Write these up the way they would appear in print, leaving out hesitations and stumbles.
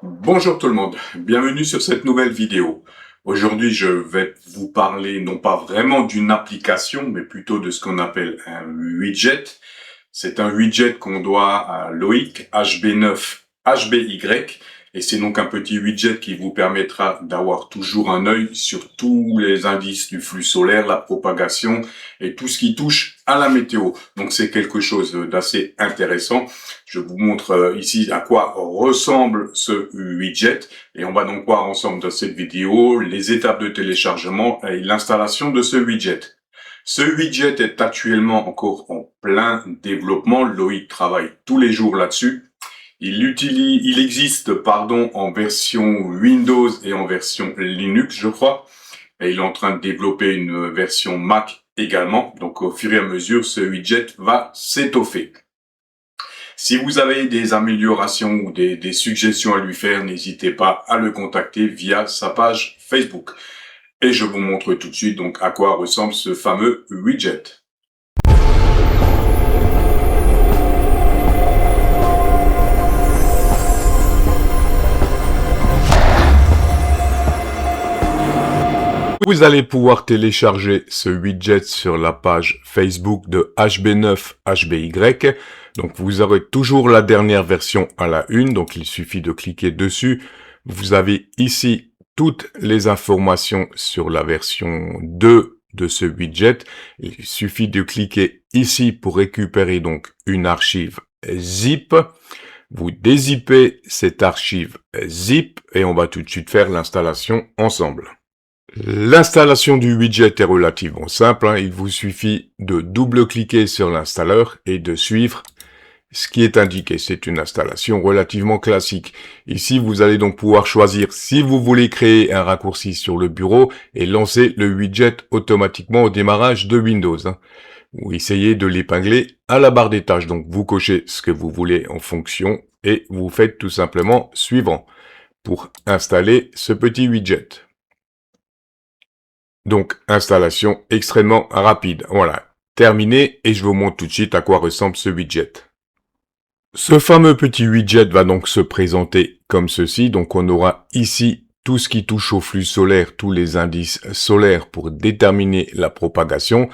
Bonjour tout le monde, bienvenue sur cette nouvelle vidéo. Aujourd'hui, je vais vous parler non pas vraiment d'une application, mais plutôt de ce qu'on appelle un widget. C'est un widget qu'on doit à Loïc HB9 HBY et c'est donc un petit widget qui vous permettra d'avoir toujours un œil sur tous les indices du flux solaire, la propagation et tout ce qui touche à la météo. Donc c'est quelque chose d'assez intéressant. Je vous montre ici à quoi ressemble ce widget et on va donc voir ensemble dans cette vidéo les étapes de téléchargement et l'installation de ce widget. Ce widget est actuellement encore en plein développement. Loïc travaille tous les jours là-dessus. Il existe, en version Windows et en version Linux, je crois. Et il est en train de développer une version Mac également. Donc, au fur et à mesure, ce widget va s'étoffer. Si vous avez des améliorations ou des suggestions à lui faire, n'hésitez pas à le contacter via sa page Facebook. Et je vous montre tout de suite donc à quoi ressemble ce fameux widget. Vous allez pouvoir télécharger ce widget sur la page Facebook de HB9HBY. Donc vous aurez toujours la dernière version à la une, donc il suffit de cliquer dessus. Vous avez ici toutes les informations sur la version 2 de ce widget. Il suffit de cliquer ici pour récupérer donc une archive zip. Vous dézippez cette archive zip et on va tout de suite faire l'installation ensemble. L'installation du widget est relativement simple, il vous suffit de double-cliquer sur l'installeur et de suivre ce qui est indiqué. C'est une installation relativement classique. Ici, vous allez donc pouvoir choisir si vous voulez créer un raccourci sur le bureau et lancer le widget automatiquement au démarrage de Windows. Ou essayez de l'épingler à la barre des tâches. Donc vous cochez ce que vous voulez en fonction et vous faites tout simplement suivant pour installer ce petit widget. Donc, installation extrêmement rapide. Voilà, terminé et je vous montre tout de suite à quoi ressemble ce widget. Ce fameux petit widget va donc se présenter comme ceci. Donc, on aura ici tout ce qui touche au flux solaire, tous les indices solaires pour déterminer la propagation.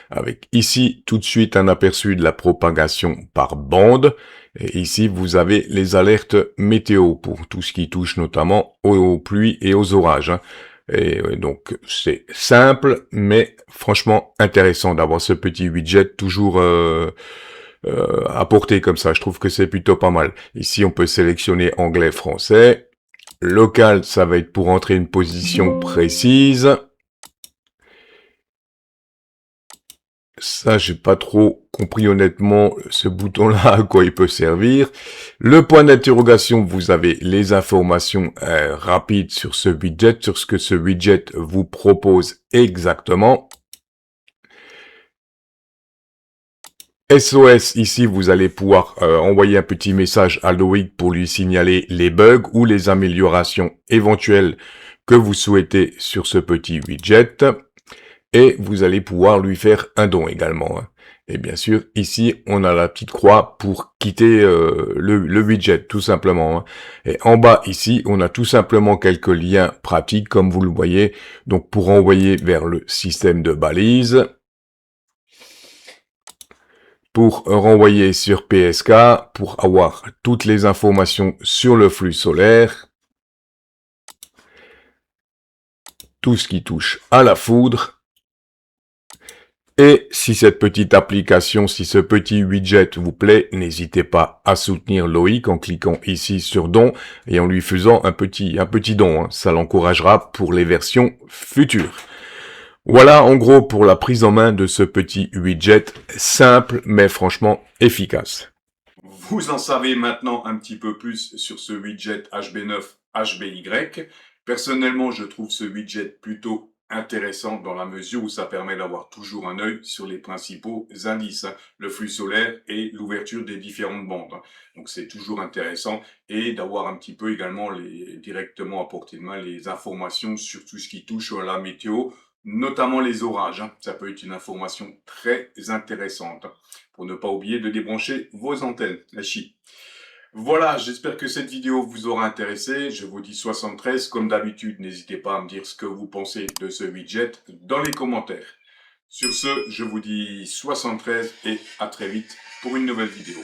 Avec ici tout de suite un aperçu de la propagation par bande. Et ici, vous avez les alertes météo pour tout ce qui touche notamment aux pluies et aux orages. Et donc, c'est simple, mais franchement intéressant d'avoir ce petit widget toujours à portée comme ça. Je trouve que c'est plutôt pas mal. Ici, on peut sélectionner anglais, français. Local, ça va être pour entrer une position précise. Ça, j'ai pas trop compris honnêtement ce bouton-là à quoi il peut servir. Le point d'interrogation, vous avez les informations rapides sur ce widget, sur ce que ce widget vous propose exactement. SOS, ici, vous allez pouvoir envoyer un petit message à Loïc pour lui signaler les bugs ou les améliorations éventuelles que vous souhaitez sur ce petit widget. Et vous allez pouvoir lui faire un don également. Et bien sûr, ici, on a la petite croix pour quitter le widget, tout simplement. Et en bas, ici, on a tout simplement quelques liens pratiques, comme vous le voyez. Donc, pour envoyer vers le système de balises. Pour renvoyer sur PSK, pour avoir toutes les informations sur le flux solaire. Tout ce qui touche à la foudre. Et si cette petite application, si ce petit widget vous plaît, n'hésitez pas à soutenir Loïc en cliquant ici sur don et en lui faisant un petit don. Ça l'encouragera pour les versions futures. Voilà en gros pour la prise en main de ce petit widget simple mais franchement efficace. Vous en savez maintenant un petit peu plus sur ce widget HB9 HBY. Personnellement, je trouve ce widget plutôt intéressant dans la mesure où ça permet d'avoir toujours un œil sur les principaux indices, le flux solaire et l'ouverture des différentes bandes. Donc c'est toujours intéressant et d'avoir un petit peu également directement à portée de main les informations sur tout ce qui touche à la météo, notamment les orages. Ça peut être une information très intéressante pour ne pas oublier de débrancher vos antennes, la chi. Voilà, j'espère que cette vidéo vous aura intéressé. Je vous dis 73. Comme d'habitude, n'hésitez pas à me dire ce que vous pensez de ce widget dans les commentaires. Sur ce, je vous dis 73 et à très vite pour une nouvelle vidéo.